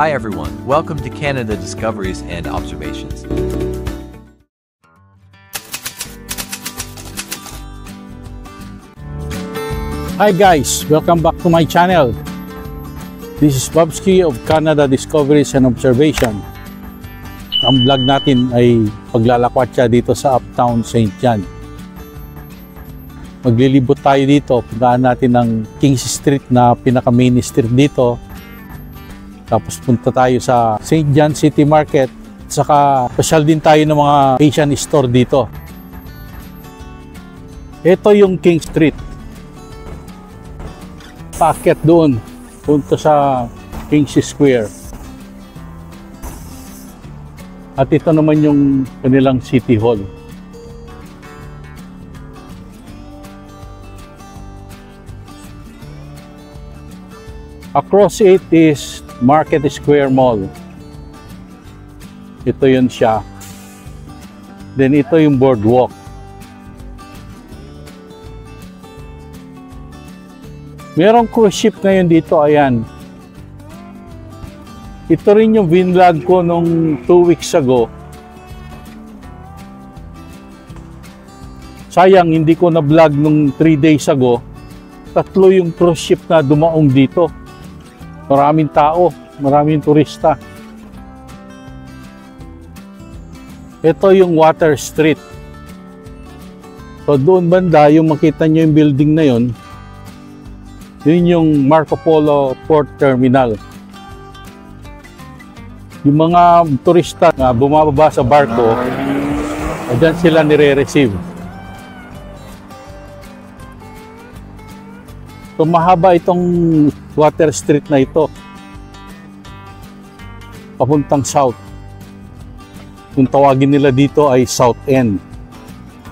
Hi everyone, welcome to Canada Discoveries and Observations. Hi guys, welcome back to my channel. This is Bobski of Canada Discoveries and Observation. Ang vlog natin ay paglalakwatsa dito sa Uptown St. John. Maglilibot tayo dito, puntaan natin ng Kings Street na pinaka-main street dito. Tapos punta tayo sa St. John City Market. Saka pasyal din tayo ng mga Asian store dito. Ito yung King Street. Paakyat doon, punta sa Kings Square. At ito naman yung kanilang City Hall. Across it is Market Square Mall. Ito yun siya. Then ito yung boardwalk. Merong cruise ship ngayon dito, ayan. Ito rin yung vinlog ko nung 2 weeks ago. Sayang, hindi ko na vlog nung 3 days ago. 3 yung cruise ship na dumaong dito. Maraming tao, maraming turista. Ito yung Water Street. So doon banda, yung makita nyo yung building na yun, yun yung Marco Polo Port Terminal. Yung mga turista na bumababa sa barko, dyan sila nire-receive. So mahaba itong Water Street na ito. Papuntang south. Kung tawagin nila dito ay South End.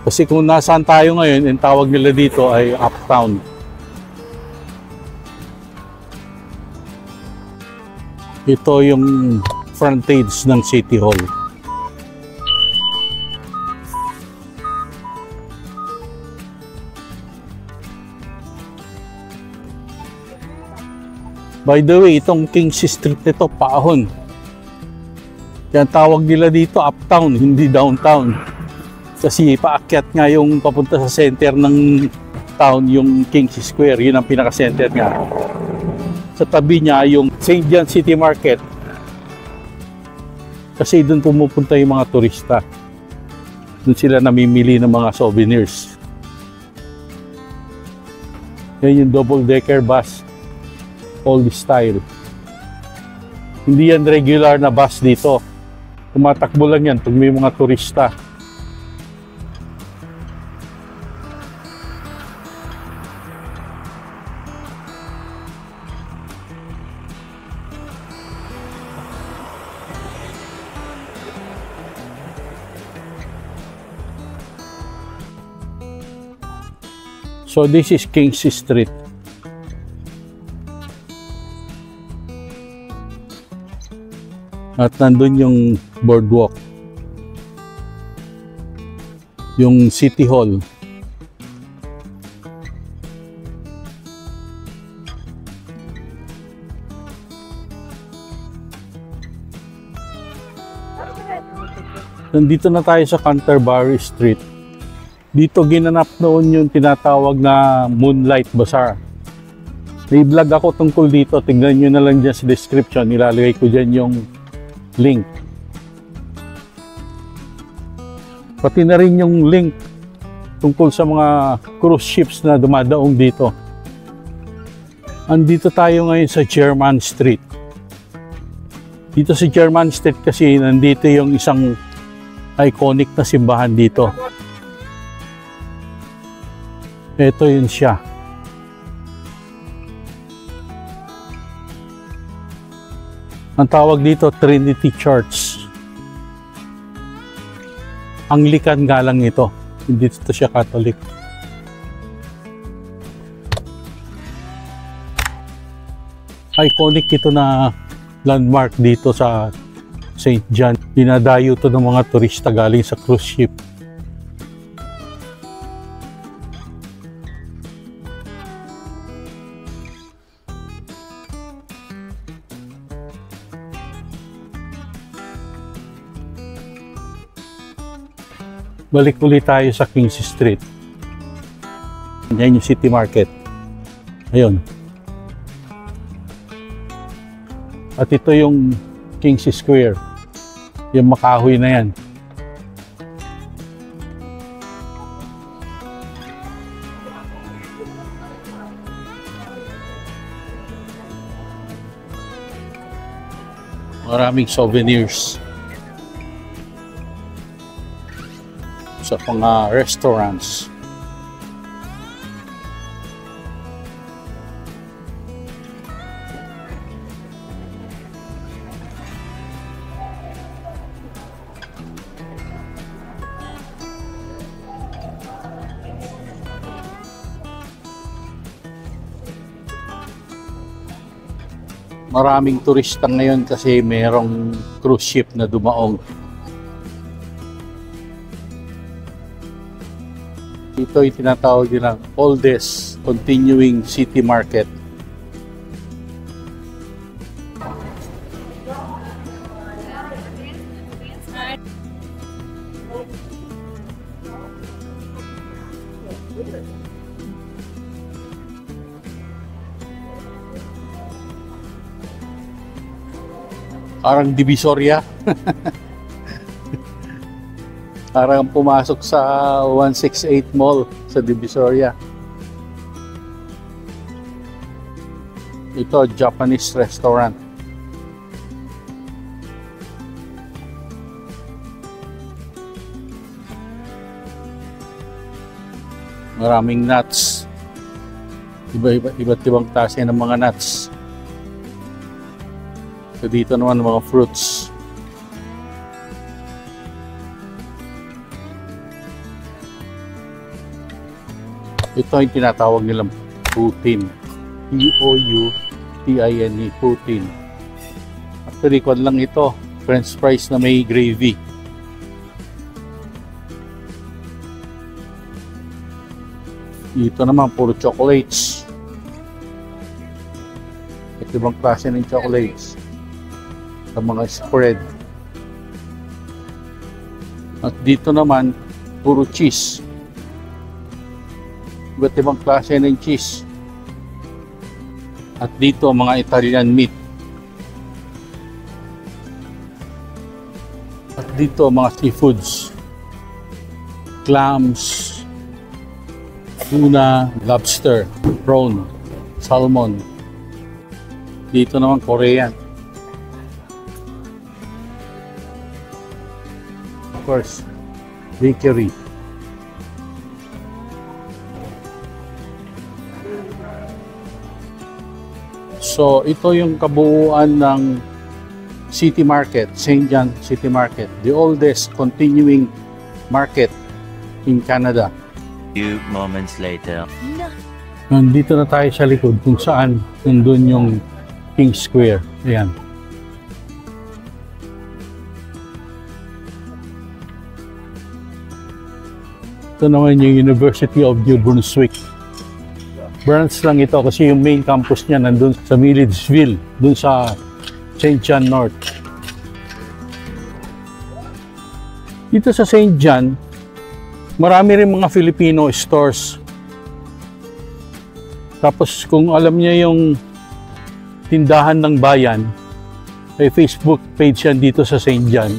Kasi kung nasaan tayo ngayon, ang tawag nila dito ay Uptown. Ito yung frontage ng City Hall. By the way, itong Kings Street nito, paahon. Kaya tawag nila dito Uptown, hindi Downtown. Kasi paakyat nga yung papunta sa center ng town, yung Kings Square, yun ang pinaka-center nga. Sa tabi niya yung St. John City Market. Kasi doon pumupunta yung mga turista. Doon sila namimili ng mga souvenirs. Yan yung double-decker bus. Old style. Hindi yan regular na bus dito. Tumatakbo lang yan pag may mga turista. So this is Kings Street. At nandun yung boardwalk. Yung City Hall. Nandito na tayo sa Canterbury Street. Dito ginanap noon yung tinatawag na Moonlight Bazaar. May vlog ako tungkol dito. Tingnan nyo na lang dyan sa description. Ilalagay ko dyan yung link. Pati na rin yung link tungkol sa mga cruise ships na dumadaong dito. Andito tayo ngayon sa German Street. Dito sa German Street kasi nandito yung isang iconic na simbahan dito. Ito yun siya. Ang tawag dito, Trinity Church. Anglican nga lang ito. Hindi ito siya Catholic. Iconic ito na landmark dito sa St. John. Dinadayo ito ng mga turista galing sa cruise ship. Balik ulit tayo sa Kings Street. Yan yung City Market. Ayun. At ito yung Kings Square. Yung makahoy na yan. Maraming souvenirs sa mga restaurants. Maraming turista ngayon kasi mayroong cruise ship na dumaong. Ito ay tinatawag nilang oldest continuing city market. Parang Divisoria. Parang pumasok sa 168 Mall sa Divisoria. Ito, Japanese restaurant. Maraming nuts. Iba't ibang klase ng mga nuts. So dito naman mga fruits. Ito yung tinatawag nilang poutine. P-O-U-T-I-N-E, poutine. Actually, kwan lang ito. French fries na may gravy. Dito naman, puro chocolates. Ito ibang klase ng chocolates. Sa mga spread. At dito naman, puro cheese. Iba't ibang klase ng cheese. At dito, mga Italian meat. At dito, mga seafoods. Clams, tuna, lobster, prawn, salmon. Dito naman, Korean. Of course, bakery. So, ito yung kabuuan ng City Market, St. John City Market, the oldest continuing market in Canada. Few moments later. Nandito na tayo sa likod kung saan nandun yung King Square. Ayan. Ito naman yung University of New Brunswick. Branch lang ito kasi yung main campus niya nandun sa Milledgeville, dun sa St. John North. Dito sa St. John, marami rin mga Filipino stores. Tapos kung alam niya yung tindahan ng bayan, may Facebook page yan dito sa St. John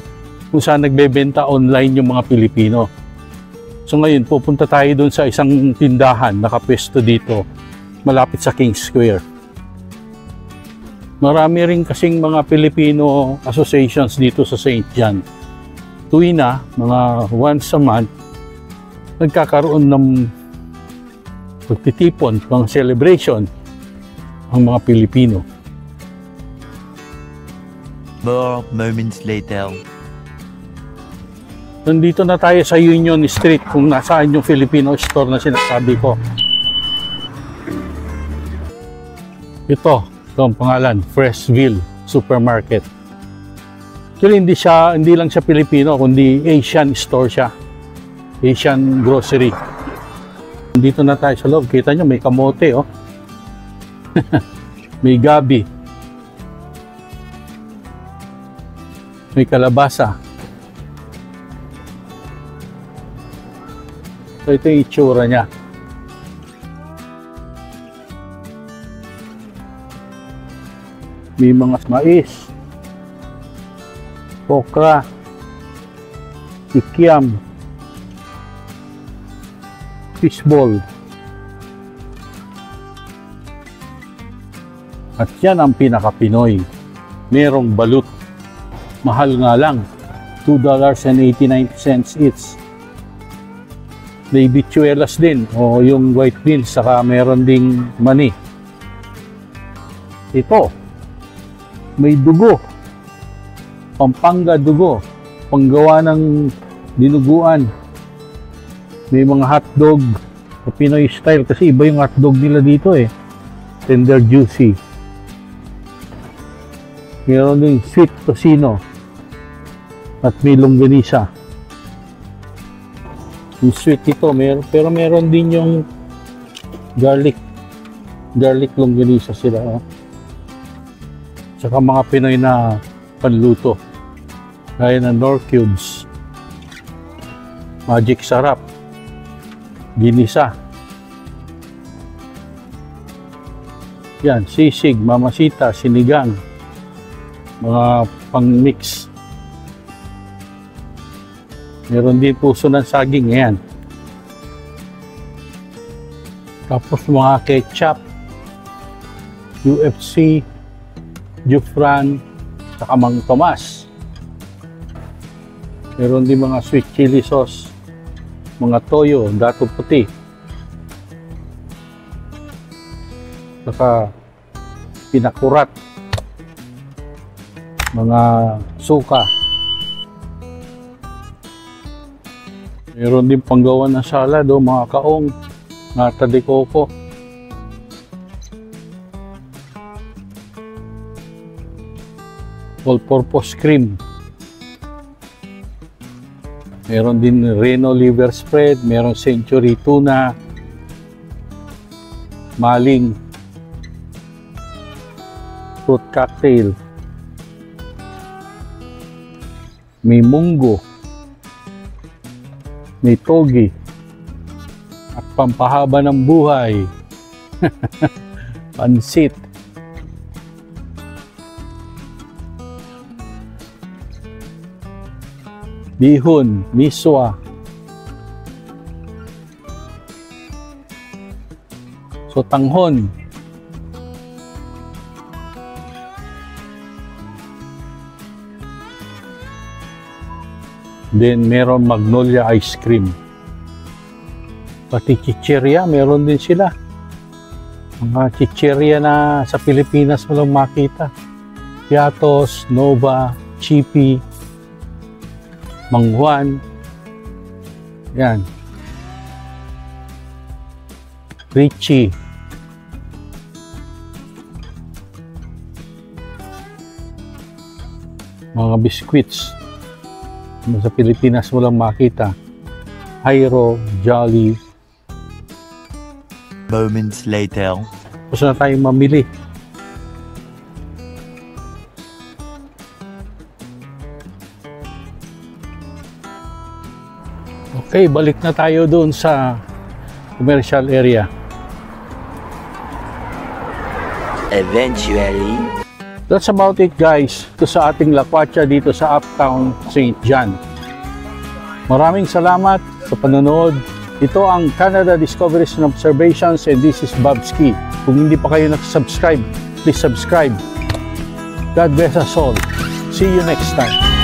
kung saan nagbebenta online yung mga Pilipino. So ngayon, pupunta tayo doon sa isang tindahan, nakapwesto dito, malapit sa King Square. Marami rin kasing mga Filipino associations dito sa St. John. Tuwi na, mga once a month, nagkakaroon ng pagtitipon, mga celebration, ang mga Pilipino. More moments later. Nandito na tayo sa Union Street kung nasaan yung Filipino store na sinasabi ko. Ito ang pangalan, Freshville Supermarket. Actually, hindi lang siya Filipino, kundi Asian store siya. Asian grocery. Nandito na tayo sa loob. Kita nyo, may kamote, oh. May gabi. May kalabasa. So ito yung itsura niya. May mga mais, okra, kikiam, fishball. At yan ang pinaka-Pinoy. Merong balut. Mahal nga lang. $2.89 each. May bichuelas din. O yung white beans. Saka meron ding mani. Ito. May dugo. Pampanga dugo. Panggawa ng dinuguan. May mga hotdog. Pinoy style. Kasi iba yung hotdog nila dito eh. Tender juicy. Meron din sweet tocino at may longganisa. Yung sweet ito, pero meron din yung garlic longganisa sila. Oh. Tsaka mga Pinoy na panluto. Gaya ng Knorr cubes, magic sarap, ginisa. Yan, sisig, mamasita, sinigang. Mga pang-mix. Meron din puso ng saging. Ayan. Tapos mga ketchup, UFC, Jufran, saka Mang Tomas. Meron din mga sweet chili sauce, mga toyo, dato puti. Saka pinakurat. Mga suka. Meron din panggawa ng salad, mga kaong, nata de coco. All-purpose cream. Meron din Reno liver spread, meron century tuna, maling, fruit cocktail. May munggo, may togi, at pampahaba ng buhay, pansit. Bihon, miswa. Sotanghon. Then meron Magnolia ice cream. Pati chichirya, meron din sila. Mga chichirya na sa Pilipinas mo lang makita. Piatos, Nova, Chippy, Mang Juan. Yan. Richie. Mga biscuits. Sa Pilipinas mo lang makita. Hyro, Jolly. Moments later. Tapos na tayong mamili. Okay, balik na tayo doon sa commercial area. Eventually. That's about it, guys. Ito sa ating lakwatsa dito sa Uptown St. John. Maraming salamat sa panonood. Ito ang Canada Discoveries and Observations, and this is Bobski. Kung hindi pa kayo nakasubscribe, please subscribe. God bless us all. See you next time.